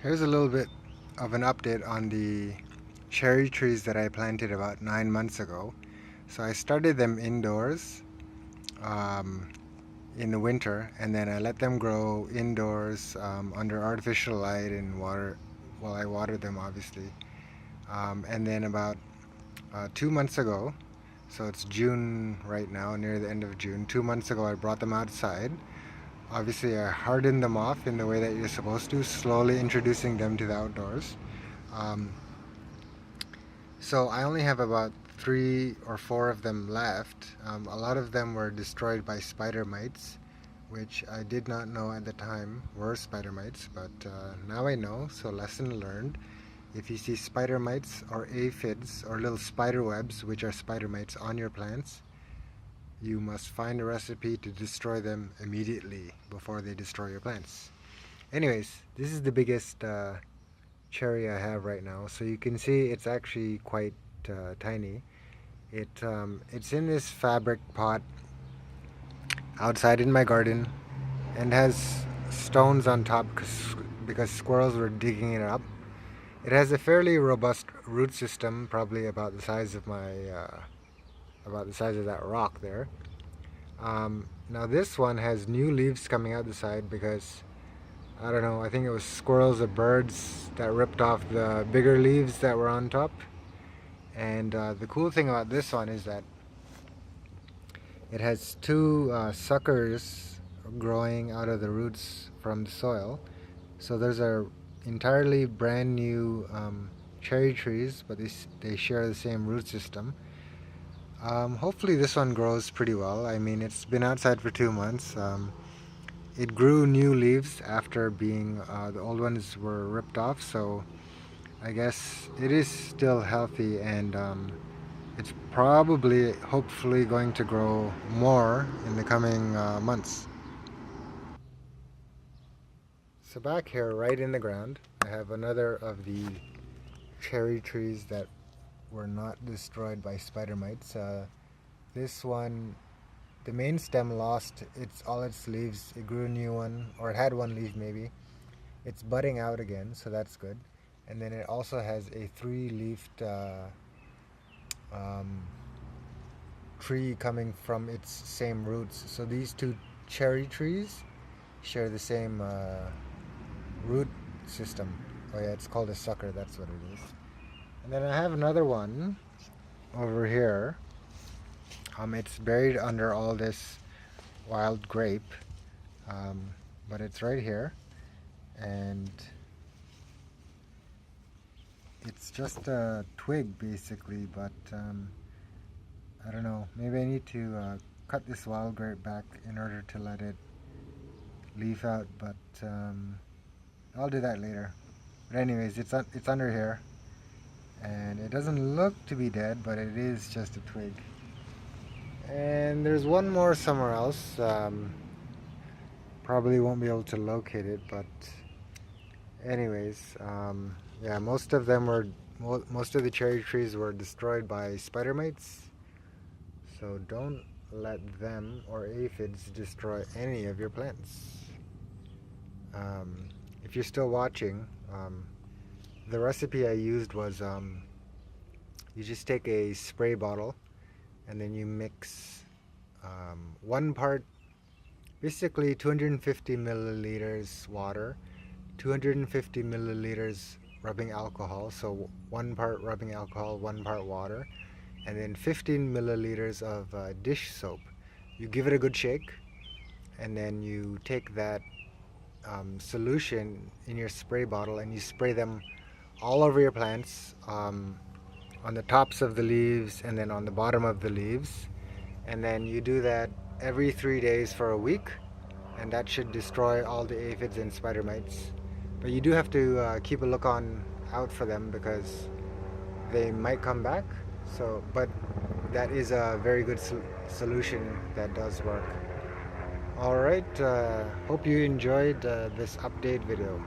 Here's a little bit of an update on the cherry trees that I planted about 9 months ago. So I started them indoors um, in the winter, and then I let them grow indoors under artificial light and water while I watered them, obviously. And then about 2 months ago, so it's June right now, near the end of June. 2 months ago, I brought them outside. Obviously, I hardened them off in the way that you're supposed to, slowly introducing them to the outdoors. Um, so I only have about 3 or 4 of them left. A lot of them were destroyed by spider mites, which I did not know at the time were spider mites, but now I know, so lesson learned. If you see spider mites or aphids or little spider webs, which are spider mites, on your plants, you must find a recipe to destroy them immediately before they destroy your plants. Anyways, this is the biggest cherry I have right now. So you can see it's actually quite tiny. It's in this fabric pot outside in my garden and has stones on top because squirrels were digging it up. It has a fairly robust root system, probably about the size of about the size of that rock there. Now this one has new leaves coming out the side because I don't know, I think it was squirrels or birds that ripped off the bigger leaves that were on top. And the cool thing about this one is that it has two suckers growing out of the roots from the soil. So those are entirely brand new cherry trees, but they share the same root system. Hopefully this one grows pretty well. I mean, it's been outside for 2 months. It grew new leaves after being the old ones were ripped off, so I guess it is still healthy, and it's probably, hopefully, going to grow more in the coming months. So back here, right in the ground, I have another of the cherry trees that were not destroyed by spider mites. This one, the main stem lost all its leaves. It grew a new one, or it had one leaf maybe. It's budding out again, so that's good. And then it also has a three-leafed um, tree coming from its same roots. So these two cherry trees share the same root system. Oh yeah, it's called a sucker, that's what it is. And then I have another one over here. It's buried under all this wild grape, but it's right here, and it's just a twig basically, but I don't know, maybe I need to cut this wild grape back in order to let it leaf out, but I'll do that later. But anyways, it's under here, and it doesn't look to be dead, but it is just a twig. And there's one more somewhere else. Probably won't be able to locate it, but anyways, yeah, most of the cherry trees were destroyed by spider mites. So don't let them or aphids destroy any of your plants. If you're still watching, the recipe I used was you just take a spray bottle and then you mix 1 part, basically 250 milliliters water, 250 milliliters rubbing alcohol, so 1 part rubbing alcohol, 1 part water, and then 15 milliliters of dish soap. You give it a good shake, and then you take that solution in your spray bottle and you spray them all over your plants, on the tops of the leaves and then on the bottom of the leaves, and then you do that every 3 days for a week, and that should destroy all the aphids and spider mites. But you do have to keep a look out for them because they might come back. So, but that is a very good solution that does work. All right, hope you enjoyed this update video.